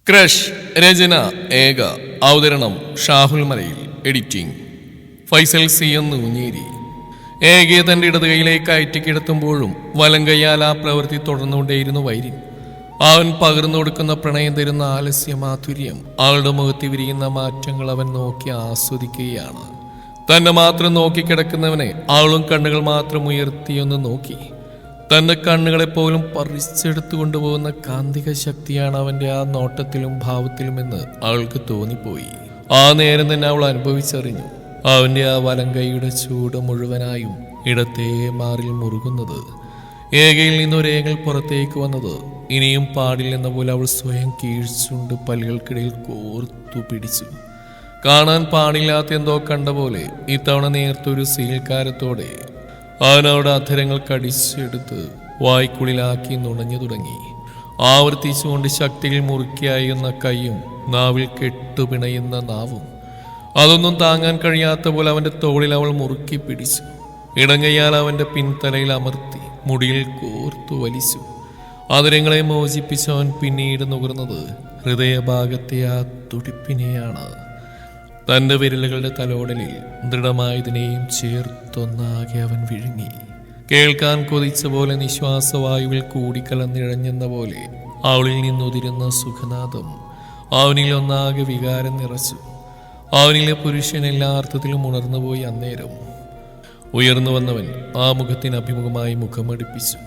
Crush രചന ഏക അവതരണം ഷാഹുൽ മലയിൽ എഡിറ്റിംഗ് ഫൈസൽ സി എന്ന് ഊഞ്ഞേരി ഏകയെ തന്റെ ഇടത് കൈയിലേക്ക് കയറ്റിക്കിടത്തുമ്പോഴും വലം കൈയാൽ ആ പ്രവൃത്തി തുടർന്നുകൊണ്ടേയിരുന്നു വൈരിൻ. അവൻ പകർന്നു കൊടുക്കുന്ന പ്രണയം തരുന്ന ആലസ്യമാധുര്യം, അവളുടെ മുഖത്ത് വിരിയുന്ന മാറ്റങ്ങൾ അവൻ നോക്കി ആസ്വദിക്കുകയാണ്. തന്നെ മാത്രം നോക്കിക്കിടക്കുന്നവനെ അവളും കണ്ണുകൾ മാത്രം ഉയർത്തിയൊന്ന് നോക്കി. തന്റെ കണ്ണുകളെപ്പോലും പറിച്ചെടുത്തു കൊണ്ടുപോകുന്ന കാന്തിക ശക്തിയാണ് അവന്റെ ആ നോട്ടത്തിലും ഭാവത്തിലുമെന്ന് അവൾക്ക് തോന്നിപ്പോയി. ആ നേരം തന്നെ അവൾ അനുഭവിച്ചറിഞ്ഞു അവന്റെ ആ വലം കൈയുടെ ചൂട് മുഴുവനായും ഇടത്തേ മാറിൽ മുറുകുന്നത്. ഏകയിൽ നിന്നൊരേങ്ങൾ പുറത്തേക്ക് വന്നത് ഇനിയും പാടില്ലെന്ന പോലെ അവൾ സ്വയം കീഴ്ച്ചുണ്ട് പല്ലുകൾക്കിടയിൽ കോർത്തു പിടിച്ചു. കാണാൻ പാടില്ലാത്ത എന്തോ കണ്ട പോലെ ഇത്തവണ നേർത്തൊരു സീൽക്കാരത്തോടെ അവനവിടെ അധരങ്ങൾ കടിച്ചെടുത്ത് വായ്ക്കുള്ളിലാക്കി നുണഞ്ഞു തുടങ്ങി. ആവർത്തിച്ചുകൊണ്ട് ശക്തിയിൽ മുറുക്കിയായുന്ന കൈയും നാവിൽ കെട്ടുപിണയുന്ന നാവും അതൊന്നും താങ്ങാൻ കഴിയാത്ത പോലെ അവന്റെ തോളിൽ അവൾ മുറുക്കി പിടിച്ചു. ഇടങ്കയ്യാൽ അവന്റെ പിൻതലയിൽ അമർത്തി മുടിയിൽ കോർത്തു വലിച്ചു. അധരങ്ങളെ മോചിപ്പിച്ചവൻ പിന്നീട് നുകർന്നത് ഹൃദയഭാഗത്തെ ആ തുടിപ്പിനെയാണ്. തന്റെ വിരലുകളുടെ തലോടലിൽ ദൃഢമായതിനെയും ചേർത്തൊന്നാകെ അവൻ വിഴുങ്ങി. കേൾക്കാൻ കൊതിച്ച പോലെ നിശ്വാസവായുവിൽ കൂടിക്കലർന്നിഴഞ്ഞെന്ന പോലെ അവളിൽ നിന്നുതിരുന്ന സുഖനാദം അവനിൽ ഒന്നാകെ വികാരം നിറച്ചു. അവനിലെ പുരുഷൻ എല്ലാ അർത്ഥത്തിലും ഉണർന്നുപോയി. അന്നേരം ഉയർന്നു വന്നവൻ ആ മുഖത്തിന് അഭിമുഖമായി മുഖമടുപ്പിച്ചു.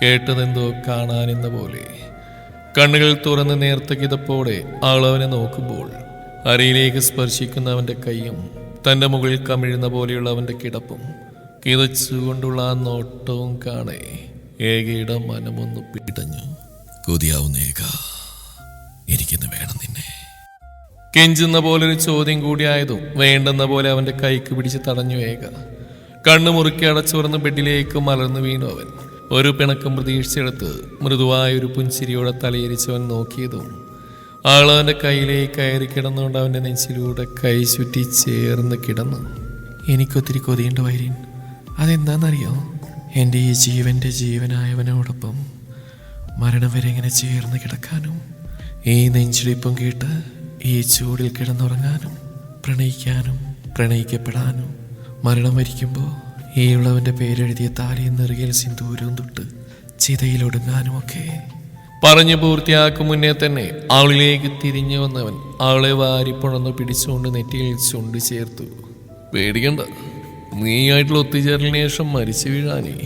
കേട്ടതെന്തോ കാണാനെന്ന പോലെ കണ്ണുകൾ തുറന്ന് നേർത്ത കിതപ്പോടെ അവൾ അവനെ നോക്കുമ്പോൾ അരയിലേക്ക് സ്പർശിക്കുന്നവന്റെ കൈയും തന്റെ മുകളിൽ കമിഴുന്ന പോലെയുള്ള അവന്റെ കിടപ്പും കിതച്ചുകൊണ്ടുള്ള ആ നോട്ടവും കാണേ ഏകയുടെ മനമൊന്ന് പിടഞ്ഞു. കൊതിയാവുന്ന ഏക, എനിക്കെന്ന് വേണം നിന്നെ. കെഞ്ചുന്ന പോലൊരു ചോദ്യം കൂടിയായതും വേണ്ടെന്ന പോലെ അവന്റെ കൈക്ക് പിടിച്ച് തടഞ്ഞു ഏക. കണ്ണു മുറുക്കി അടച്ചുറന്ന് ബെഡിലേക്ക് മലർന്നു വീണു അവൻ. ഒരു പിണക്കം പ്രതീക്ഷിച്ചെടുത്ത് മൃദുവായൊരു പുഞ്ചിരിയോടെ തലയിരിച്ചവൻ നോക്കിയതും ആളവന്റെ കയ്യിലേക്ക് കയറി കിടന്നുകൊണ്ട് അവന്റെ നെഞ്ചിലൂടെ കൈ ചുറ്റി ചേർന്ന് കിടന്നു. എനിക്കൊത്തിരി കൊതിയുണ്ട് വൈരിൻ. അതെന്താണെന്നറിയോ? എൻ്റെ ഈ ജീവന്റെ ജീവനായവനോടൊപ്പം മരണം വരെ ഇങ്ങനെ ചേർന്ന് കിടക്കാനും ഈ നെഞ്ചിടിപ്പം കേട്ട് ഈ ചൂടിൽ കിടന്നുറങ്ങാനും പ്രണയിക്കാനും പ്രണയിക്കപ്പെടാനും മരണം വരിക്കുമ്പോൾ ഈ ഉള്ളവന്റെ പേരെഴുതിയ താലിയും നെറുകയിൽ സിന്ദൂരവും തൊട്ട് ചിതയിലൊടുങ്ങാനുമൊക്കെ. പറഞ്ഞു പൂർത്തിയാക്കും മുന്നേ തന്നെ അവളിലേക്ക് തിരിഞ്ഞു വന്നവൻ അവളെ വാരിപ്പുണർന്ന് പിടിച്ചുകൊണ്ട് നെറ്റിയിൽ ചുണ്ട് ചേർത്തു. പേടിക്കണ്ട, നീയായിട്ടുള്ള ഒത്തുചേരലിന് ശേഷം മരിച്ചു വീഴാനേ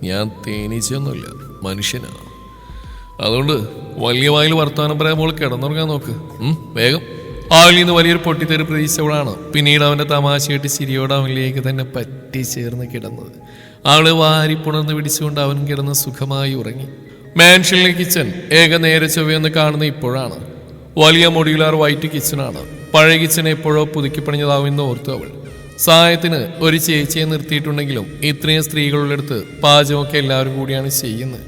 ഞാൻ തേനീച്ചൊന്നുമില്ല, മനുഷ്യനാ. അതുകൊണ്ട് വലിയ വായിൽ വർത്തമാനം പറയാൻ കിടന്നുറങ്ങാൻ നോക്ക്. വേഗം. അവളിൽ നിന്ന് വലിയൊരു പൊട്ടിത്തെറി പ്രതീക്ഷിച്ചവളാണ് പിന്നീട് അവന്റെ തമാശയായിട്ട് ചിരിയോടെ അവനിലേക്ക് തന്നെ പറ്റി ചേർന്ന് കിടന്നത്. അവളെ വാരിപ്പുണർന്ന് പിടിച്ചുകൊണ്ട് അവൻ കിടന്ന് സുഖമായി ഉറങ്ങി. മാൻഷനിലെ കിച്ചൺ ഏക നേരെ ചൊവ്വയെന്ന് കാണുന്ന ഇപ്പോഴാണ്. വലിയ മൊഡ്യൂലാർ വൈറ്റ് കിച്ചണാണ്. പഴയ കിച്ചൺ എപ്പോഴോ പുതുക്കിപ്പണിഞ്ഞതാവുമെന്ന് ഓർത്തു അവൾ. സഹായത്തിന് ഒരു ചേച്ചിയെ നിർത്തിയിട്ടുണ്ടെങ്കിലും ഇത്രയും സ്ത്രീകളുള്ളടുത്ത് പാചകമൊക്കെ എല്ലാവരും കൂടിയാണ് ചെയ്യുന്നത്.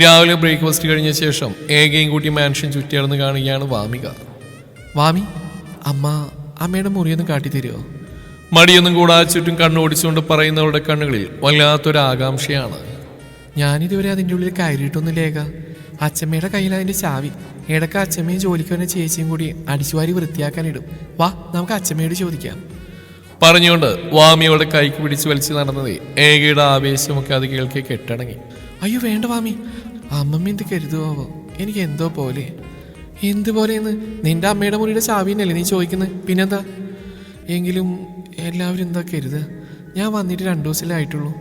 രാവിലെ ബ്രേക്ക്ഫാസ്റ്റ് കഴിഞ്ഞ ശേഷം ഏകയും കൂട്ടി മാൻഷൻ ചുറ്റിയടന്ന് കാണുകയാണ് വാമിക. വാമി, അമ്മയുടെ മുറിയൊന്നും കാട്ടിത്തരുമോ? മടിയൊന്നും കൂടാതെ ചുറ്റും കണ്ണോടിച്ചുകൊണ്ട് പറയുന്നവരുടെ കണ്ണുകളിൽ വല്ലാത്തൊരു ആകാംക്ഷയാണ്. ഞാനിതുവരെ അതിൻ്റെ ഉള്ളിൽ കയറിയിട്ടൊന്നും ലേഖ. അച്ഛമ്മയുടെ കയ്യിൽ അതിൻ്റെ ചാവി. ഇടയ്ക്ക് അച്ഛമ്മയും ജോലിക്ക് വന്ന ചേച്ചിയും കൂടി അടിച്ചുവാരി വൃത്തിയാക്കാനിടും. വാ, നമുക്ക് അച്ഛമ്മയോട് ചോദിക്കാം. പറഞ്ഞുകൊണ്ട് വാമിയോടെ കൈക്ക് പിടിച്ച് വലിച്ചു നടന്നതേ ഏകയുടെ ആവേശമൊക്കെ അത് കേൾക്കെ കെട്ടടങ്ങി. അയ്യോ വേണ്ട വാമി, അമ്മമ്മ എന്ത് കരുതുവോ? എനിക്ക് എന്തോ പോലെ. എന്തുപോലെയെന്ന്? നിന്റെ അമ്മയുടെ മുറിയുടെ ചാവിന്നല്ലേ നീ ചോദിക്കുന്നത്? പിന്നെന്താ? എങ്കിലും എല്ലാവരും എന്താ കരുതുക? ഞാൻ വന്നിട്ട് 2 ദിവസമല്ലേ ആയിട്ടുള്ളൂ.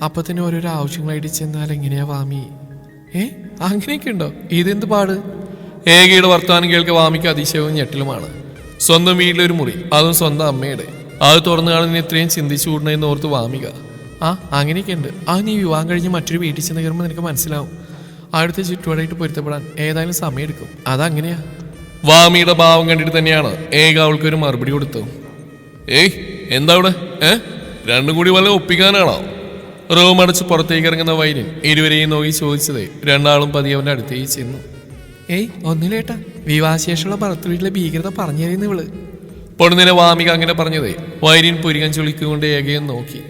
അപ്പൊ തന്നെ ഓരോരോ ആവശ്യങ്ങളായിട്ട് ചെന്നാൽ എങ്ങനെയാ വാമി? അങ്ങനെയൊക്കെ ഉണ്ടോ? ഇതെന്ത് പാട്? ഏകയുടെ വർത്തമാനം കേൾക്കുക വാമിക്ക് അതിശയവും ഞെട്ടലുമാണ്. സ്വന്തം വീട്ടിലൊരു മുറി, അതും സ്വന്തം അമ്മയുടെ. അത് തുറന്നു കാണുന്നതിന് ഇത്രയും ചിന്തിച്ചു കൂടണമെന്ന് ഓർത്ത് വാമിക. അങ്ങനെയൊക്കെ ഉണ്ട്. അത് നീ വിവാഹം കഴിഞ്ഞ് മറ്റൊരു വീട്ടിൽ ചെന്ന് കയറുമ്പോൾ നിനക്ക് മനസ്സിലാവും. അവിടുത്തെ ചുറ്റുപാടായിട്ട് പൊരുത്തപ്പെടാൻ ഏതായാലും സമയമെടുക്കും. അതങ്ങനെയാ. വാമിയുടെ ഭാവം കണ്ടിട്ട് തന്നെയാണ് ഏക അവൾക്കൊരു മറുപടി കൊടുത്തു. എന്താ അവിടെ? രണ്ടും കൂടി വല്ല ഒപ്പിക്കാനാണോ? റൂം അടച്ച് പുറത്തേക്ക് ഇറങ്ങുന്ന വൈര്യൻ ഇരുവരെയും നോക്കി ചോദിച്ചതേ രണ്ടാളും പതിയെ അവന്റെ അടുത്തേക്ക് ചെന്നു. ഒന്നിലേട്ടാ, വിവാഹശേഷമുള്ള ഭർത്തൃ വീട്ടിലെ ഭീകരത പറഞ്ഞു തരുന്ന ഇവള്. പൊടുന്നിനെ വാമിക അങ്ങനെ പറഞ്ഞതേ വൈര്യൻ പുരികൻ ചുളിക്കൊണ്ട് ഏകയും നോക്കി.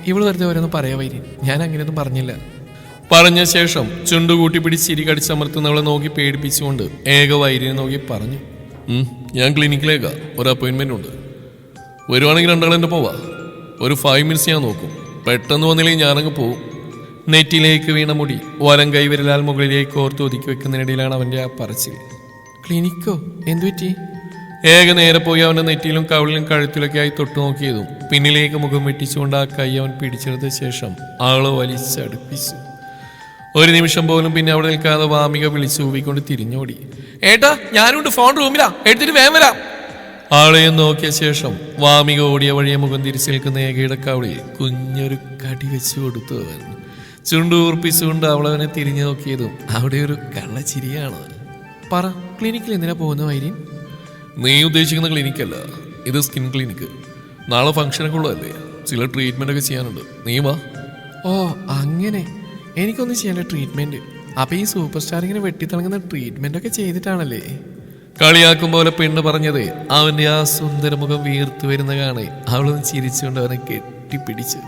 ഇവള് വെറുതെ ഓരോന്ന് പറയാ വൈര്യൻ, ഞാൻ അങ്ങനെയൊന്നും പറഞ്ഞില്ല. പറഞ്ഞ ശേഷം ചുണ്ടുകൂട്ടി പിടിച്ച് ചിരി കടിച്ചമർത്തുന്നവളെ നോക്കി പേടിപ്പിച്ചുകൊണ്ട് ഏക വൈരിനെ നോക്കി പറഞ്ഞു, ഞാൻ ക്ലിനിക്കിലേക്കാ, ഒരു അപ്പോയിൻമെന്റ് ഉണ്ട്. വരുവാണെങ്കിൽ രണ്ടാളെന്നെ പോവാ. ഒരു 5 മിനിറ്റ്സ് ഞാൻ നോക്കും. പെട്ടെന്ന് വന്നില്ലെങ്കിൽ ഞാനങ്ങ് പോവും. നെറ്റിലേക്ക് വീണ മുടി വലം കൈവിരലാൽ മുകളിലേക്ക് ഓർത്ത് ഒതുക്കി വെക്കുന്നതിനിടയിലാണ് അവന്റെ ആ പറച്ചിൽ. ക്ലിനിക്കോ? എന്തുപറ്റി? ഏക നേരെ പോയി അവന്റെ നെറ്റിയിലും കവിളിലും കഴുത്തിലൊക്കെ ആയി തൊട്ടു നോക്കിയതും പിന്നിലേക്ക് മുഖം വെട്ടിച്ചുകൊണ്ട് ആ കൈ അവൻ പിടിച്ചെടുത്ത ശേഷം ആള് വലിച്ചടുപ്പിച്ചു. ഒരു നിമിഷം പോലും പിന്നെ അവിടെ നിൽക്കാതെ വാമിക വിളിച്ചു ഊവിക്കൊണ്ട് തിരിഞ്ഞോടി. ഏട്ടാ, ഞാനുണ്ട്, ഫോൺ റൂമിലാ, എടുത്തിട്ട് വേഗം വരാം. ആളെയും നോക്കിയ ശേഷം വാമിക ഓടിയ വഴിയെ മുഖം തിരിച്ചു നിൽക്കുന്ന ഏകയുടെ കവളിൽ കുഞ്ഞൊരു കടി വെച്ചു കൊടുത്തു. അവൻ ചുണ്ടൂർപ്പിച്ചുകൊണ്ട് അവളവനെ തിരിഞ്ഞു നോക്കിയതും അവിടെ ഒരു കള്ളച്ചിരിയാണ്. പറ, ക്ലിനിക്കിൽ എന്തിനാ പോകുന്ന വൈര്യൻ? നീ ഉദ്ദേശിക്കുന്ന ക്ലിനിക്കല്ല, ഇത് സ്കിൻ ക്ലിനിക്ക്. നാളെ ഫംഗ്ഷനൊക്കെ ഉള്ളതല്ലേ, ചില ട്രീറ്റ്മെന്റ് ഒക്കെ ചെയ്യാനുണ്ട്. നീ വാ. ഓ അങ്ങനെ, എനിക്കൊന്നും ചെയ്യേണ്ട ട്രീറ്റ്മെന്റ്? അപ്പൊ ഈ സൂപ്പർ സ്റ്റാർ ഇങ്ങനെ വെട്ടിത്തിളങ്ങുന്ന ട്രീറ്റ്മെന്റ് ഒക്കെ ചെയ്തിട്ടാണല്ലേ? കളിയാക്കും പോലെ പെണ്ണ് പറഞ്ഞതേ അവന്റെ ആ സുന്ദര മുഖം വീർത്തു വരുന്ന കാണേ അവളൊന്ന് ചിരിച്ചുകൊണ്ട് അവനെ കെട്ടിപ്പിടിച്ചു.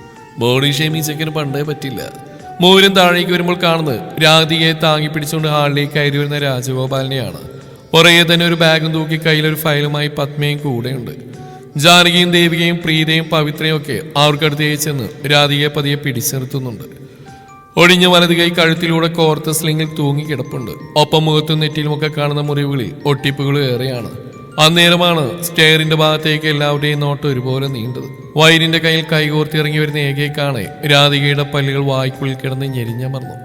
ബോഡി ഷേമിങ് ചെക്കിന് പണ്ടേ പറ്റില്ല. മൂരും താഴേക്ക് വരുമ്പോൾ കാണുന്നത് രാധികയെ താങ്ങി പിടിച്ചുകൊണ്ട് ഹാളിലേക്ക് കയറി വരുന്ന രാജഗോപാലിനെയാണ്. പുറകെ തന്നെ ഒരു ബാഗും തൂക്കി കയ്യിലൊരു ഫയലുമായി പത്മയും കൂടെയുണ്ട്. ജാനകിയും ദേവികയും പ്രീതയും പവിത്രയും ഒക്കെ അവർക്കടുത്തേക്ക് ചെന്ന് രാധികയെ പതിയെ പിടിച്ചു നിർത്തുന്നുണ്ട്. ഒടിഞ്ഞ വലത് കൈ കഴുത്തിലൂടെ കോർത്ത സ്ലിങ്ങിൽ തൂങ്ങി കിടപ്പുണ്ട്. ഒപ്പം മുഖത്തും നെറ്റിയിലുമൊക്കെ കാണുന്ന മുറിവുകളിൽ ഒട്ടിപ്പുകളും ഏറെയാണ്. അന്നേരമാണ് സ്റ്റെയറിന്റെ ഭാഗത്തേക്ക് എല്ലാവരുടെയും നോട്ട് ഒരുപോലെ നീണ്ടത്. വൈരിന്റെ കയ്യിൽ കൈകോർത്തി ഇറങ്ങി വരുന്ന ഏകയെ കാണെ രാധികയുടെ പല്ലുകൾ വായ്ക്കുള്ളിൽ കിടന്ന് ഞെരിഞ്ഞമർന്നു.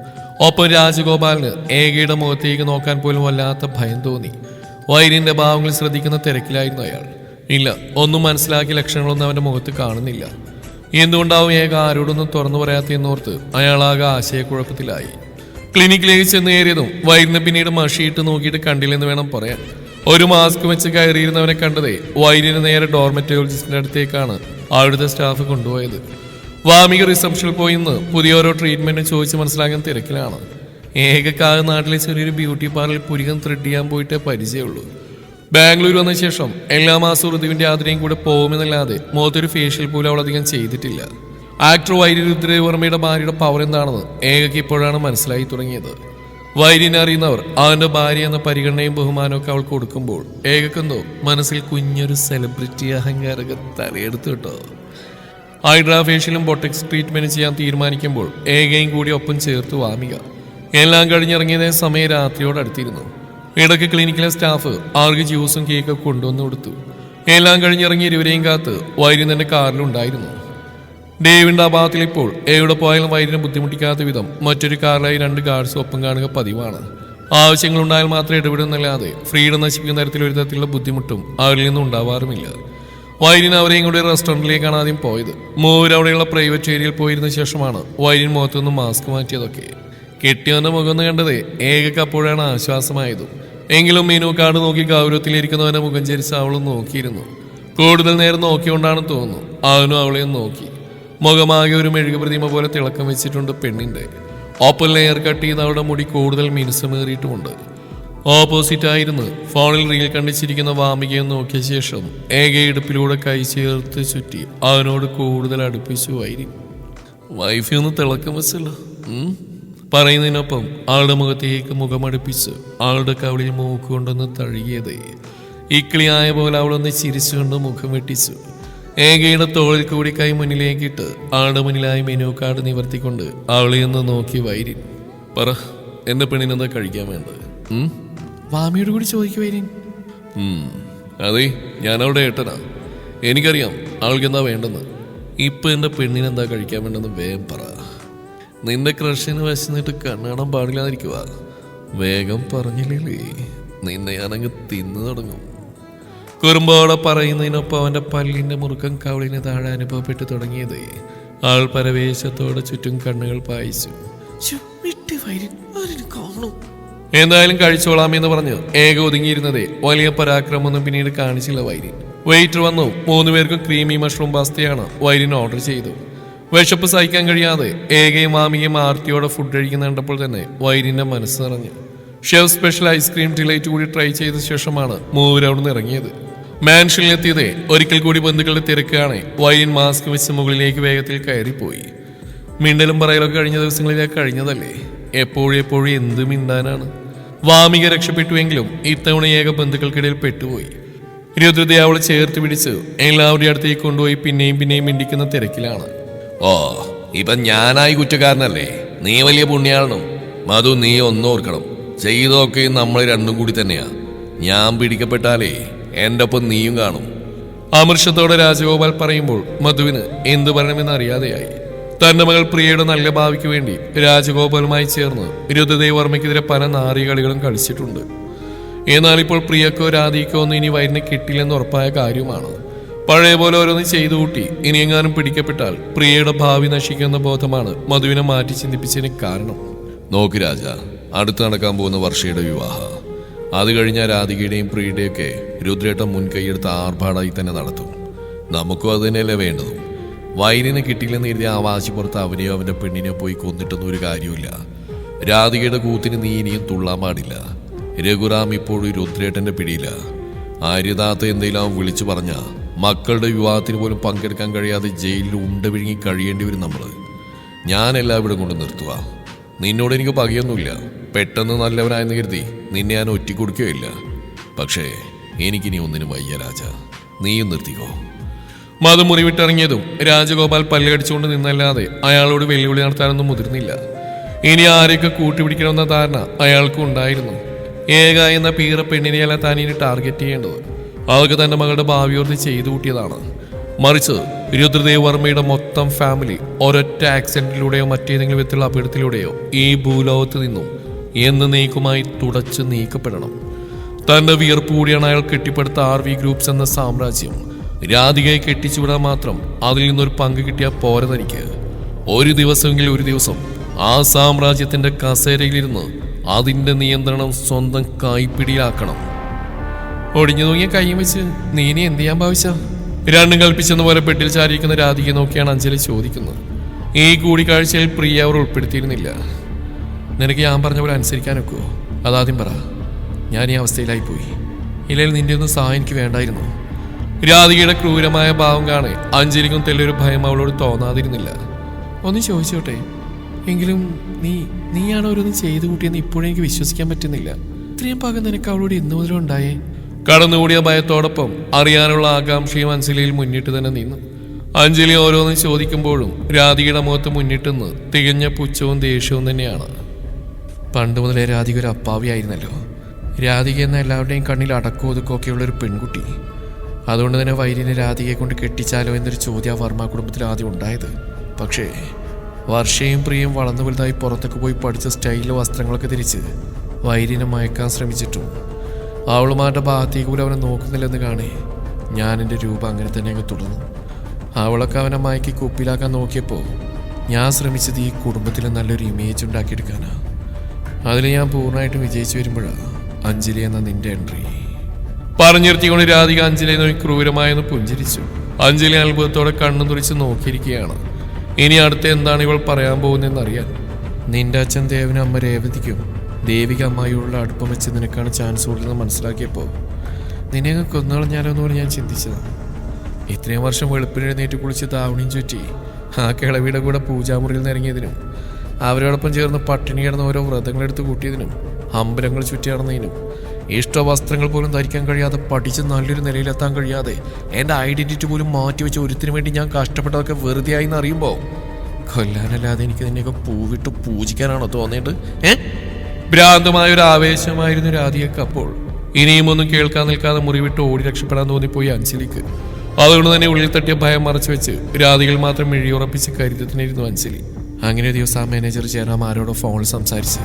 ഒപ്പം രാജഗോപാലിന് ഏകയുടെ മുഖത്തേക്ക് നോക്കാൻ പോലും വല്ലാത്ത ഭയം തോന്നി. വൈരിന്റെ ഭാവങ്ങൾ ശ്രദ്ധിക്കുന്ന തിരക്കിലായിരുന്നു അയാൾ. ഇല്ല, ഒന്നും മനസ്സിലാക്കിയ ലക്ഷണങ്ങളൊന്നും അവന്റെ മുഖത്ത് കാണുന്നില്ല. എന്തുകൊണ്ടാവും ഏക ആരോടൊന്നും തുറന്നു പറയാത്തയെന്നോർത്ത് അയാളാകെ ആശയക്കുഴപ്പത്തിലായി. ക്ലിനിക്കിലേക്ക് ചെന്ന് കയറിയതും വൈരിനെ പിന്നീട് മഷിയിട്ട് നോക്കിയിട്ട് കണ്ടില്ലെന്ന് വേണം പറയാൻ. ഒരു മാസ്ക് വെച്ച് കയറിയിരുന്നവനെ കണ്ടതേ വൈരിന് നേരെ ഡോർമെറ്റോളജിസ്റ്റിന്റെ അടുത്തേക്കാണ് അവിടുത്തെ സ്റ്റാഫ് കൊണ്ടുപോയത്. വാമിക റിസപ്ഷനിൽ പോയി ഇന്ന് പുതിയ ഓരോ ട്രീറ്റ്മെന്റ് ചോദിച്ച് മനസ്സിലാക്കാൻ തിരക്കിലാണ്. ഏകക്കാവ് നാട്ടിലെ ചെറിയൊരു ബ്യൂട്ടി പാർലറിൽ പുരികം ത്രെഡ് ചെയ്യാൻ പോയിട്ടേ പരിചയമുള്ളൂ. ബാംഗ്ലൂർ വന്ന ശേഷം എല്ലാ മാസവും ഋതുവിന്റെ ആതിരയും കൂടെ പോകുമെന്നല്ലാതെ മുഖത്തൊരു ഫേഷ്യൽ പോലും അവൾ അധികം ചെയ്തിട്ടില്ല. ആക്ടർ വൈരി രുദ്രവർമ്മയുടെ ഭാര്യയുടെ പവർ എന്താണെന്ന് ഏകയ്ക്ക് ഇപ്പോഴാണ് മനസ്സിലായി തുടങ്ങിയത്. വൈരിനെ അറിയുന്നവർ അവന്റെ ഭാര്യ എന്ന പരിഗണനയും ബഹുമാനവും ഒക്കെ അവൾക്ക് കൊടുക്കുമ്പോൾ ഏകക്കെന്തോ മനസ്സിൽ കുഞ്ഞൊരു സെലിബ്രിറ്റി അഹങ്കാരക തലയെടുത്തു കേട്ടോ. ഹൈഡ്രാ ഫേഷ്യലും ബൊട്ടിക്സ് ട്രീറ്റ്മെന്റ് ചെയ്യാൻ തീരുമാനിക്കുമ്പോൾ ഏകയും കൂടി ഒപ്പം ചേർത്ത് വാമിക. എല്ലാം കഴിഞ്ഞിറങ്ങിയതേ സമയം രാത്രിയോടടുത്തിരുന്നു. ഇടയ്ക്ക് ക്ലിനിക്കിലെ സ്റ്റാഫ് ആർക്ക് ജ്യൂസും കേക്കൊക്കെ കൊണ്ടുവന്ന് കൊടുത്തു. എല്ലാം കഴിഞ്ഞിറങ്ങി ഇരുവരെയും കാത്ത് വൈര്യൻ തന്നെ കാറിലുണ്ടായിരുന്നു. ഡേവിന്റെ അഭാവത്തിൽ ഇപ്പോൾ എവിടെ പോയാലും വൈര്യനെ ബുദ്ധിമുട്ടിക്കാത്ത വിധം മറ്റൊരു കാറിലായി 2 ഗാർഡ്സ് ഒപ്പം കാണുക പതിവാണ്. ആവശ്യങ്ങളുണ്ടായാൽ മാത്രം ഇടപെടുന്നല്ലാതെ ഫ്രീഡം നശിപ്പിക്കുന്ന തരത്തിൽ ഒരു തരത്തിലുള്ള ബുദ്ധിമുട്ടും അവരിൽ നിന്നും ഉണ്ടാവാറുമില്ല. വൈര്യൻ അവരെയും കൂടി റെസ്റ്റോറൻറ്റിലേക്കാണ് ആദ്യം പോയത്. മൂവർ അവിടെയുള്ള പ്രൈവറ്റ് ഏരിയയിൽ പോയിരുന്ന ശേഷമാണ് വൈര്യൻ മുഖത്തുനിന്ന് മാസ്ക് മാറ്റിയതൊക്കെ. കെട്ടിയവന്റെ മുഖം കണ്ടത് ഏകക്ക് അപ്പോഴാണ് ആശ്വാസമായതും. എങ്കിലും മെനു കാർഡ് നോക്കി ഗൗരവത്തിലിരിക്കുന്നവന്റെ മുഖം ചരിച്ച് അവളും നോക്കിയിരുന്നു. കൂടുതൽ നേരം നോക്കിക്കൊണ്ടാണെന്ന് തോന്നുന്നു. അവനും അവളെയും നോക്കി. മുഖമാകെ ഒരു മെഴുകു പ്രതിമ പോലെ തിളക്കം വെച്ചിട്ടുണ്ട് പെണ്ണിന്റെ. ഓപ്പൺ ലെയർ കട്ട് ചെയ്ത് അവളുടെ മുടി കൂടുതൽ മിനുസമേറിയിട്ടുമുണ്ട്. ഓപ്പോസിറ്റായിരുന്നു ഫോണിൽ റീൽ കണ്ടിച്ചിരിക്കുന്ന വാമികയെ നോക്കിയ ശേഷം ഏക ഇടുപ്പിലൂടെ കൈ ചേർത്ത് ചുറ്റി അവനോട് കൂടുതൽ അടുപ്പിച്ചു വൈരി. വൈഫി ഒന്ന് തിളക്കം വെച്ചല്ലോ പറയുന്നതിനൊപ്പം ആളുടെ മുഖത്തേക്ക് മുഖമടുപ്പിച്ച് ആളുടെ കവളിൽ മൂക്കുകൊണ്ടൊന്ന് തഴുകിയതേ. ഇക്കിളിയായ പോലെ അവളൊന്ന് ചിരിച്ചുകൊണ്ട് മുഖം വെട്ടിച്ചു. ഏകയുടെ തോളിൽ കൂടി കൈ മുന്നിലേക്കിട്ട് ആളുടെ മുന്നിലായി മെനു കാർഡ് നിവർത്തിക്കൊണ്ട് അവളെ ഒന്ന് നോക്കി വൈര്യൻ. പറ, എന്റെ പെണ്ണിനെന്താ കഴിക്കാൻ വേണ്ടത്? വാമിയോട് കൂടി ചോദിക്കു വൈര്യൻ. അതെ, ഞാൻ അവിടെ ഏട്ടനാ. എനിക്കറിയാം അവൾക്ക് എന്താ വേണ്ടെന്ന്. ഇപ്പൊ എന്റെ പെണ്ണിനെന്താ കഴിക്കാൻ വേണ്ടെന്ന് വേഗം പറ. നിന്റെ ക്രഷിന് വശന്നിട്ട് കണ്ണാടാൻ പാടില്ലാതിരിക്കുക. വേഗം പറഞ്ഞില്ലേ നിന്നെ ഞാനങ്ങ് തിന്നു തുടങ്ങും. കുറുമ്പോടെ പറയുന്നതിനൊപ്പം അവന്റെ പല്ലിന്റെ മുറുക്കം കവളിന് താഴെ അനുഭവപ്പെട്ടു തുടങ്ങിയതേ. ആൾ പരവേശത്തോടെ ചുറ്റും കണ്ണുകൾ പായിച്ചു. എന്തായാലും കഴിച്ചോളാമെന്ന് പറഞ്ഞ് ഏക ഒതുങ്ങിയിരുന്നതേ വലിയ പരാക്രമമൊന്നും പിന്നീട് കാണിച്ചില്ല വൈര്യൻ. വെയിറ്റർ വന്നു. 3 പേർക്കും ക്രീമി മഷ്റൂം പാസ്തയാണ് വൈര്യൻ ഓർഡർ ചെയ്തു. വിശപ്പ് സഹിക്കാൻ കഴിയാതെ ഏകയും മാമിയും ആർത്തിയോടെ ഫുഡ് കഴിക്കുന്ന കണ്ടപ്പോൾ തന്നെ വൈര്യന്റെ മനസ്സ് നിറഞ്ഞു. ഷെഫ് സ്പെഷ്യൽ ഐസ്ക്രീം ഡിലൈറ്റ് കൂടി ട്രൈ ചെയ്ത ശേഷമാണ് മൂവർ അവിടെ നിന്ന് ഇറങ്ങിയത്. മാൻഷനിലെത്തിയതേ ഒരിക്കൽ കൂടി ബന്ധുക്കളുടെ തിരക്കാണ്. വൈര്യൻ മാസ്ക് വെച്ച് മുകളിലേക്ക് വേഗത്തിൽ കയറിപ്പോയി. മിണ്ടലും പറയലൊക്കെ കഴിഞ്ഞ ദിവസങ്ങളിലേക്ക് കഴിഞ്ഞതല്ലേ. എപ്പോഴും എന്ത് മിണ്ടാനാണ്. വാമിക രക്ഷപ്പെട്ടുവെങ്കിലും ഇത്തവണ ഏക ബന്ധുക്കൾക്കിടയിൽ പെട്ടുപോയി. രുദ്രതയെ അവളെ ചേർത്ത് പിടിച്ച് എല്ലാവരുടെയും അടുത്തേക്ക് കൊണ്ടുപോയി പിന്നെയും മിണ്ടിക്കുന്ന തിരക്കിലാണ്. ഓ, ഇപ്പൊ ഞാനായി കുറ്റക്കാരനല്ലേ? നീ വലിയ പുണ്യാളനും. മധു, നീ ഒന്നോർക്കണം, ചെയ്തൊക്കെ നമ്മൾ രണ്ടും കൂടി തന്നെയാ. ഞാൻ പിടിക്കപ്പെട്ടാലേ എൻ്റെ ഒപ്പം നീയും കാണും. അമർഷത്തോടെ രാജഗോപാൽ പറയുമ്പോൾ മധുവിന് എന്തു പറയണമെന്ന് അറിയാതെയായി. തന്റെ മകൾ പ്രിയയുടെ നല്ല ഭാവിക്ക് വേണ്ടി രാജഗോപാലുമായി ചേർന്ന് രുദ്രദേവ് വർമ്മയ്ക്കെതിരെ പല നാറികളികളും കളിച്ചിട്ടുണ്ട്. എന്നാൽ ഇപ്പോൾ പ്രിയക്കോ രാധിക്കോ ഒന്നും ഇനി വൈരിനെ കിട്ടില്ലെന്ന് ഉറപ്പായ കാര്യമാണ്. പഴയ പോലെ ഓരോന്ന് ചെയ്തു കൂട്ടി ഇനിയെങ്ങാനും പിടിക്കപ്പെട്ടാൽ പ്രിയയുടെ ഭാവി നശിക്കുന്ന ബോധമാണ് മധുവിനെ മാറ്റി ചിന്തിപ്പിച്ചതിന് കാരണം. നോക്ക് രാജ, അടുത്ത് നടക്കാൻ പോകുന്ന വർഷയുടെ വിവാഹം, അത് കഴിഞ്ഞാൽ രാധികയുടെയും പ്രിയയുടെയും ഒക്കെ രുദ്രേട്ടൻ മുൻകൈയെടുത്ത് ആർഭാടായി തന്നെ നടത്തും. നമുക്കും അത് തന്നെയല്ലേ വേണ്ടതും. വൈരിനെ കിട്ടിയില്ലെന്ന് എഴുതിയ ആ വാശിപ്പുറത്ത് അവനെയോ അവൻ്റെ പെണ്ണിനെയോ പോയി കൊന്നിട്ടൊന്നും ഒരു കാര്യമില്ല. രാധികയുടെ കൂത്തിന് നീ ഇനിയും തുള്ളാൻ പാടില്ല. രഘുറാം ഇപ്പോഴും രുദ്രേട്ടൻ്റെ പിടിയില്ല. ആര്യദാത്ത എന്തെങ്കിലും അവൻ വിളിച്ചു പറഞ്ഞ മക്കളുടെ വിവാഹത്തിന് പോലും പങ്കെടുക്കാൻ കഴിയാതെ ജയിലിൽ ഉണ്ട വിഴുങ്ങി കഴിയേണ്ടി വരും നമ്മൾ. ഞാനെല്ലാം ഇവിടെ കൊണ്ട് നിർത്തുക. നിന്നോട് എനിക്ക് പകയൊന്നുമില്ല. പെട്ടെന്ന് നല്ലവനായെന്ന് കരുതി നിന്നെ ഞാൻ ഒറ്റിക്കൊടുക്കുകയില്ല. പക്ഷേ എനിക്കിനി ഒന്നിനും വയ്യ രാജ, നീയും നിർത്തിക്കോ. മധു മുറിവിട്ടിറങ്ങിയതും രാജഗോപാൽ പല്ലുകടിച്ചുകൊണ്ട് നിന്നല്ലാതെ അയാളോട് വെല്ലുവിളി നടത്താനൊന്നും മുതിർന്നില്ല. ഇനി ആരെയൊക്കെ കൂട്ടുപിടിക്കണമെന്ന ധാരണ അയാൾക്കും ഉണ്ടായിരുന്നു. ഏക എന്ന പീറ പെണ്ണിനെയല്ല താൻ ഇനി ടാർഗറ്റ് ചെയ്യേണ്ടത്. അതൊക്കെ തന്റെ മകളുടെ ഭാവിയോർത്ത് ചെയ്തു കൂട്ടിയതാണ്. മറിച്ച് രുദ്രദേവ് വർമ്മയുടെ മൊത്തം ഫാമിലി ഒരൊറ്റ ആക്സിഡന്റിലൂടെയോ മറ്റേതെങ്കിലും വിധത്തിലുള്ള അപകടത്തിലൂടെയോ ഈ ഭൂലോകത്ത് നിന്നും എന്നേക്കുമായി തുടച്ച് നീക്കപ്പെടണം. തന്റെ വിയർപ്പ് കൂടിയാണ് അയാൾ കെട്ടിപ്പടുത്ത RV ഗ്രൂപ്പ്സ് എന്ന സാമ്രാജ്യം. രാധികയെ കെട്ടിച്ചുവിടാൻ മാത്രം അതിൽ നിന്നൊരു പങ്ക് കിട്ടിയാൽ പോരെ തനിക്ക്. ഒരു ദിവസം ആ സാമ്രാജ്യത്തിന്റെ കസേരയിലിരുന്ന് അതിന്റെ നിയന്ത്രണം സ്വന്തം കൈപ്പിടിയിലാക്കണം. ഒടിഞ്ഞു തൂങ്ങിയ കൈയും വെച്ച് നീനെ എന്ത് ചെയ്യാൻ ഭാവിച്ച? രണ്ടും കൽപ്പിച്ചെന്ന പോലെ ബെഡിൽ ചാരിയിരിക്കുന്ന രാധികയെ നോക്കിയാണ് അഞ്ജലി ചോദിക്കുന്നത്. ഈ കൂടിക്കാഴ്ചയിൽ പ്രിയ അവർ ഉൾപ്പെടുത്തിയിരുന്നില്ല. നിനക്ക് ഞാൻ പറഞ്ഞ പോലെ അനുസരിക്കാനൊക്കുമോ? അതാദ്യം പറ. ഞാൻ ഈ അവസ്ഥയിലായിപ്പോയി. ഇല്ലെങ്കിൽ നിന്റെ ഒന്നും സഹായം എനിക്ക് വേണ്ടായിരുന്നു. രാധികയുടെ ക്രൂരമായ ഭാവം കാണെ അഞ്ജലിക്കും തെല്ലൊരു ഭയം അവളോട് തോന്നാതിരുന്നില്ല. ഒന്ന് ചോദിച്ചോട്ടെ, എങ്കിലും നീയാണ് ഓരോന്നും ചെയ്തു കൂട്ടിയെന്ന് ഇപ്പോഴും എനിക്ക് വിശ്വസിക്കാൻ പറ്റുന്നില്ല. ഇത്രയും പകം നിനക്ക് അവളോട് ഇന്നു മുതലും ഉണ്ടായേ? കടന്നുകൂടിയ ഭയത്തോടൊപ്പം അറിയാനുള്ള ആകാംക്ഷയും അഞ്ജലിയിൽ മുന്നിട്ട് തന്നെ നിന്നു. അഞ്ജലി ഓരോന്നും ചോദിക്കുമ്പോഴും രാധികയുടെ മുഖത്ത് മുന്നിട്ടെന്ന് തികഞ്ഞ പുച്ഛവും ദേഷ്യവും തന്നെയാണ്. പണ്ട് മുതലേ രാധിക ഒരു അപ്പാവിയായിരുന്നല്ലോ. രാധിക എന്ന എല്ലാവരുടെയും കണ്ണിൽ അടക്കവും ഒതുക്കമൊക്കെയുള്ളൊരു പെൺകുട്ടി. അതുകൊണ്ട് തന്നെ വൈരിനെ രാധികയെ കൊണ്ട് കെട്ടിച്ചാലോ എന്നൊരു ചോദ്യം ആ വർമ്മ കുടുംബത്തിൽ ആദ്യം ഉണ്ടായത്. പക്ഷേ വർഷയും പ്രിയയും വളർന്നു വലുതായി പുറത്തൊക്കെ പോയി പഠിച്ച സ്റ്റൈലിലെ വസ്ത്രങ്ങളൊക്കെ ധരിച്ച് വൈരിനെ മയക്കാൻ ശ്രമിച്ചിട്ടും അവളുമാരുടെ ഭാഗത്തേക്ക് പോലും അവനെ നോക്കുന്നില്ലെന്ന് കാണേ ഞാൻ എൻ്റെ രൂപം അങ്ങനെ തന്നെ അങ്ങ് തുടർന്നു. അവളൊക്കെ അവനെ മയക്കി കുപ്പിലാക്കാൻ നോക്കിയപ്പോൾ ഞാൻ ശ്രമിച്ചത് ഈ കുടുംബത്തിൽ നല്ലൊരു ഇമേജ് ഉണ്ടാക്കിയെടുക്കാനാണ്. അതിൽ ഞാൻ പൂർണ്ണമായിട്ടും വിജയിച്ചു വരുമ്പോഴാണ് അഞ്ജലി എന്ന നിന്റെ എൻട്രി. പറഞ്ഞിരുത്തിക്കൊണ്ട് രാധിക അഞ്ജലിയെ നോക്കി ക്രൂരമായെന്ന് പുഞ്ചിരിച്ചു. അഞ്ജലി അത്ഭുതത്തോടെ കണ്ണു തുറിച്ച് നോക്കിയിരിക്കുകയാണ്. ഇനി അടുത്ത എന്താണ് ഇവൾ പറയാൻ പോകുന്നതെന്നറിയാൻ. നിന്റെ അച്ഛൻ ദേവനും അമ്മ രേവതിക്കും ദേവിക അമ്മായിയോടുള്ള അടുപ്പം വെച്ച് നിനക്കാണ് ചാൻസ് കൂടുതലെന്ന് മനസ്സിലാക്കിയപ്പോൾ നിന്നെ അങ്ങ് കൊന്നുകളഞ്ഞാലോന്ന് പറഞ്ഞ് ഞാൻ ചിന്തിച്ചതാണ്. ഇത്രയും വർഷം വെളുപ്പിനെഴുന്നേറ്റ് കുളിച്ച് താവണിയും ചുറ്റി ആ കിളവിയുടെ കൂടെ പൂജാമുറിയിൽ നിന്ന് ഇറങ്ങിയതിനും അവരോടൊപ്പം ചേർന്ന് പട്ടിണി കിടന്ന് ഓരോ വ്രതങ്ങളെടുത്ത് കൂട്ടിയതിനും അമ്പലങ്ങൾ ചുറ്റി നടന്നതിനും ഇഷ്ടവസ്ത്രങ്ങൾ പോലും ധരിക്കാൻ കഴിയാതെ പഠിച്ച് നല്ലൊരു നിലയിലെത്താൻ കഴിയാതെ എൻ്റെ ഐഡന്റിറ്റി പോലും മാറ്റിവെച്ച് ഒരുത്തിനു വേണ്ടി ഞാൻ കഷ്ടപ്പെട്ടതൊക്കെ വെറുതെ ആയി എന്ന് അറിയുമ്പോൾ കൊല്ലാനല്ലാതെ എനിക്ക് നിന്നെയൊക്കെ പൂവിട്ട് പൂജിക്കാനാണോ തോന്നിയിട്ട്? ഭ്രാന്തമായ ഒരു ആവേശമായിരുന്നു രാധികക്ക് അപ്പോൾ. ഇനിയും ഒന്നും കേൾക്കാൻ നിൽക്കാതെ മുറിവിട്ട് ഓടി രക്ഷപ്പെടാൻ തോന്നിപ്പോയി അഞ്ജലിക്ക്. അതുകൊണ്ട് തന്നെ ഉള്ളിൽ തട്ടിയ ഭയം മറച്ചു വെച്ച് രാധികൾ മാത്രം മിഴിയുറപ്പിച്ച് കരുതത്തിനായിരുന്നു അഞ്ജലി. അങ്ങനെ ഒരു ദിവസം ആ മാനേജർ ജയറാം ആരോടോ ഫോണിൽ സംസാരിച്ച്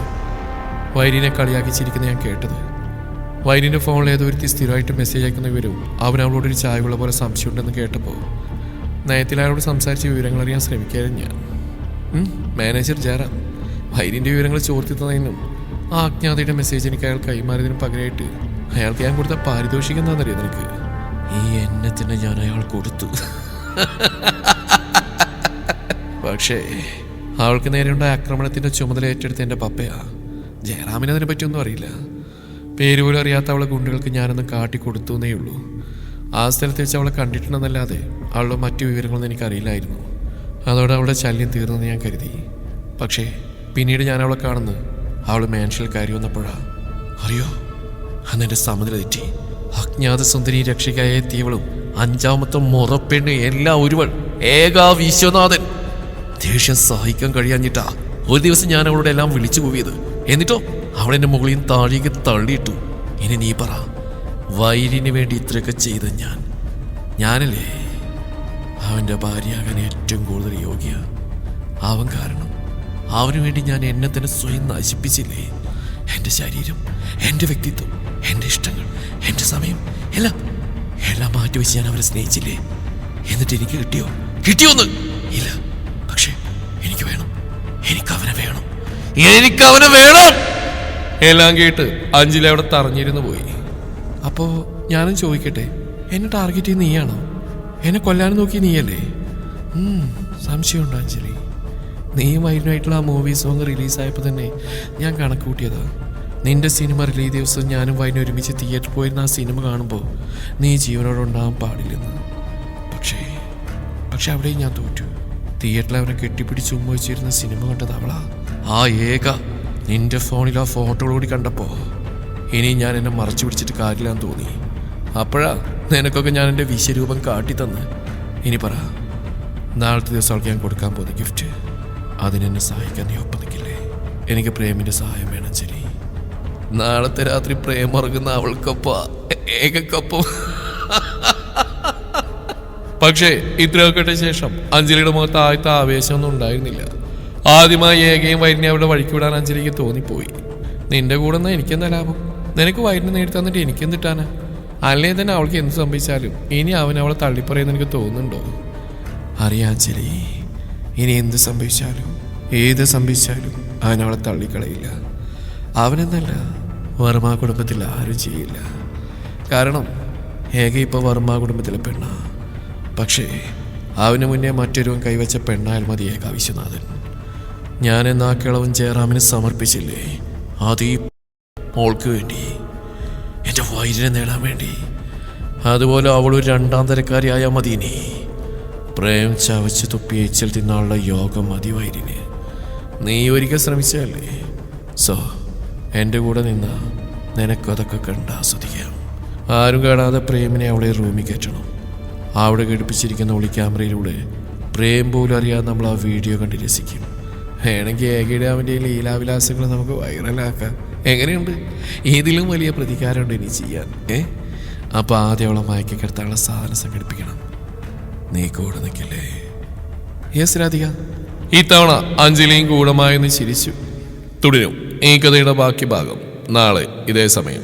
വൈരിനെ കളിയാക്കി ചിരിക്കുന്ന ഞാൻ കേട്ടത്. വൈരിൻ്റെ ഫോണിൽ ഏതോ ഒരുത്തി സ്ഥിരമായിട്ട് മെസ്സേജ് അയക്കുന്ന വിവരവും അവൻ അവളോടൊരു ചായവുള്ള പോലെ സംശയമുണ്ടെന്ന് കേട്ടപ്പോൾ നയത്തിൽ അയാളോട് സംസാരിച്ച വിവരങ്ങൾ അറിയാൻ ശ്രമിക്കായിരുന്നു ഞാൻ. മാനേജർ ജയറാം വൈരിൻ്റെ വിവരങ്ങൾ ചോർത്തി തന്നതിനും ആ അജ്ഞാതയുടെ മെസ്സേജ് എനിക്ക് അയാൾ കൈമാറിയതിനും പകരമായിട്ട് അയാൾക്ക് ഞാൻ കൊടുത്ത പാരിതോഷികം എന്താണെന്നറിയാം നിനക്ക്? ഈ എന്നെ തന്നെ ഞാൻ അയാൾ കൊടുത്തു. പക്ഷേ അവൾക്ക് നേരെയുണ്ട ആക്രമണത്തിൻ്റെ ചുമതല ഏറ്റെടുത്ത എൻ്റെ പപ്പയാ. ജയറാമിന് അതിനെ പറ്റിയൊന്നും അറിയില്ല. പേര് പോലും അറിയാത്ത അവളെ ഗുണ്ടുകൾക്ക് ഞാനൊന്ന് കാട്ടിക്കൊടുത്തു എന്നേ ഉള്ളൂ. ആ സ്ഥലത്ത് വെച്ച് അവളെ കണ്ടിട്ടുണ്ടെന്നല്ലാതെ അവളുടെ മറ്റു വിവരങ്ങളൊന്നും എനിക്കറിയില്ലായിരുന്നു. അതോടെ അവളുടെ ശല്യം തീർന്നെന്ന് ഞാൻ കരുതി. പക്ഷേ പിന്നീട് ഞാൻ അവളെ കാണുന്നു. അവൾ മാൻഷനിൽ കയറി വന്നപ്പോഴാ അറിയോ, അന്നെൻ്റെ സമനില തെറ്റി. അജ്ഞാത സുന്ദരി രക്ഷയ്ക്കായ എത്തിയവളും 5ാമത്തെ മുറപ്പെണ്ണ് എല്ലാം ഒരുവൾ ഏകാ വിശ്വനാഥൻ. ദേഷ്യം സഹിക്കാൻ കഴിയാഞ്ഞിട്ടാ ഒരു ദിവസം ഞാൻ അവളോട് എല്ലാം വിളിച്ചു പോവിയത്. എന്നിട്ടോ അവളെൻ്റെ മുകളിൽ താഴേക്ക് തള്ളിയിട്ടു. ഇനി നീ പറ, വൈരിന് വേണ്ടി ഇത്രയൊക്കെ ചെയ്ത ഞാനല്ലേ അവൻ്റെ ഭാര്യയാകാൻ ഏറ്റവും കൂടുതൽ യോഗ്യ? അവൻ കാരണം അവന് വേണ്ടി ഞാൻ എന്നെ തന്നെ സ്വയം നശിപ്പിച്ചില്ലേ? എൻ്റെ ശരീരം, എൻ്റെ വ്യക്തിത്വം, എൻ്റെ ഇഷ്ടങ്ങൾ, എൻ്റെ സമയം എല്ലാം മാറ്റിവെച്ച് ഞാൻ അവരെ സ്നേഹിച്ചില്ലേ? എന്നിട്ട് എനിക്ക് കിട്ടിയോന്ന് ഇല്ല. പക്ഷേ എനിക്ക് വേണം, എനിക്കവനെ വേണം. എല്ലാം കേട്ട് അഞ്ജലി അവിടെ തറഞ്ഞിരുന്നു പോയി. അപ്പോൾ ഞാനും ചോദിക്കട്ടെ, എന്നെ ടാർഗറ്റ് ചെയ്യുന്ന നീയാണോ? എന്നെ കൊല്ലാനും നോക്കി നീയല്ലേ? സംശയമുണ്ടോ അഞ്ജലി? നീയും വൈനുമായിട്ടുള്ള ആ മൂവി സോങ് റിലീസായപ്പോൾ തന്നെ ഞാൻ കണക്ക് കൂട്ടിയതാ. നിന്റെ സിനിമ റിലീസ് ദിവസം ഞാനും വൈനും ഒരുമിച്ച് തിയേറ്ററിൽ പോയിരുന്ന ആ സിനിമ കാണുമ്പോൾ നീ ജീവനോടെ ഉണ്ടാകാൻ പാടില്ലെന്ന്. പക്ഷെ അവിടെയും ഞാൻ തോറ്റു. തിയേറ്ററിൽ അവനെ കെട്ടിപ്പിടിച്ച് ഉമ്മ വെച്ചിരുന്ന സിനിമ കണ്ടത് അവളാ. ആ ഏക നിന്റെ ഫോണിൽ ആ ഫോട്ടോകളോടി കണ്ടപ്പോൾ ഇനി ഞാൻ എന്നെ മറച്ചു പിടിച്ചിട്ട് കാര്യമില്ലാന്ന് തോന്നി. അപ്പോഴാ നിനക്കൊക്കെ ഞാൻ എൻ്റെ വിശ്വരൂപം കാട്ടിത്തന്ന്. ഇനി പറ, നാളത്തെ ദിവസം അവൾക്ക് ഞാൻ കൊടുക്കാൻ പോകുന്ന ഗിഫ്റ്റ്, അതിനെന്നെ സഹായിക്കാൻ നീ ഒപ്പം നിൽക്കില്ലേ? എനിക്ക് പ്രേമിൻ്റെ സഹായം വേണം അഞ്ജലി. നാളത്തെ രാത്രി പ്രേം ഉറങ്ങുന്ന അവൾക്കൊപ്പം, ഏകക്കൊപ്പം. പക്ഷേ ഇത്രയൊക്കെ ശേഷം അഞ്ജലിയുടെ മുഖത്ത് ആദ്യത്തെ ആവേശമൊന്നും ഉണ്ടായിരുന്നില്ല. ആദ്യമായി ഏകയും വൈരിനെ അവിടെ വഴിക്ക് വിടാൻ അഞ്ജലിക്ക് തോന്നിപ്പോയി. നിന്റെ കൂടെ നിന്ന് എനിക്കെന്താ ലാഭം? നിനക്ക് വൈരിനെ നേടി തന്നിട്ട് എനിക്കെന്തിട്ടാനാ? അല്ലേ തന്നെ അവൾക്ക് എന്ത് സംഭവിച്ചാലും ഇനി അവൻ അവളെ തള്ളിപ്പറയുന്ന എനിക്ക് തോന്നുന്നുണ്ടോ? അറിയാം അഞ്ജലി, ഇനി എന്ത് സംഭവിച്ചാലും ഏത് സംഭവിച്ചാലും അവൻ അവളെ തള്ളിക്കളയില്ല. അവനെന്നല്ല, വർമ്മ കുടുംബത്തിൽ ആരും ചെയ്യില്ല. കാരണം ഏക ഇപ്പോൾ വർമ്മ കുടുംബത്തിലെ പെണ്ണാ. പക്ഷേ അവന് മുന്നേ മറ്റൊരുവൻ കൈവച്ച പെണ്ണായാൽ മതി ഏക വിശ്വനാഥൻ. ഞാൻ എന്നാ കിളവൻ ജയറാമിന് സമർപ്പിച്ചില്ലേ, അത് ഈ മോൾക്ക് വേണ്ടി, എൻ്റെ വൈരിനെ നേടാൻ വേണ്ടി. അതുപോലെ അവളൊരു 2ാം തരക്കാരിയായാൽ മതി. നീ പ്രേം ചവച്ച് തുപ്പി എച്ചിൽ തിന്നാനുള്ള യോഗം മതി വൈരിന്. നീ ഒരിക്കൽ ശ്രമിച്ചല്ലേ? സോ എൻ്റെ കൂടെ നിന്നാ നിനക്കതൊക്കെ കണ്ട് ആസ്വദിക്കാം. ആരും കാണാതെ പ്രേമിനെ അവളെ റൂമിൽ കയറ്റണം. അവിടെ ഘടിപ്പിച്ചിരിക്കുന്ന ഒളി ക്യാമറയിലൂടെ പ്രേം പോലും അറിയാതെ നമ്മൾ ആ വീഡിയോ കണ്ട് രസിക്കും. വേണമെങ്കിൽ ഏകയുടെ അവൻ്റെ ലീലാവിലാസങ്ങൾ നമുക്ക് വൈറലാക്കാം. എങ്ങനെയുണ്ട്? ഇതിലും വലിയ പ്രതികാരമുണ്ട് ഇനി ചെയ്യാൻ. അപ്പോൾ ആദ്യം അവളെ മയക്കി കിടത്താനുള്ള സാധനം സംഘടിപ്പിക്കണം. നീ കൂടെ നിൽക്കില്ലേ? യെസ് രാധിക. ഇത്തവണ അഞ്ജലിയും കൂടമായെന്ന് ചിരിച്ചു. തുടരും ഈ കഥയുടെ ബാക്കി ഭാഗം നാളെ ഇതേ സമയം.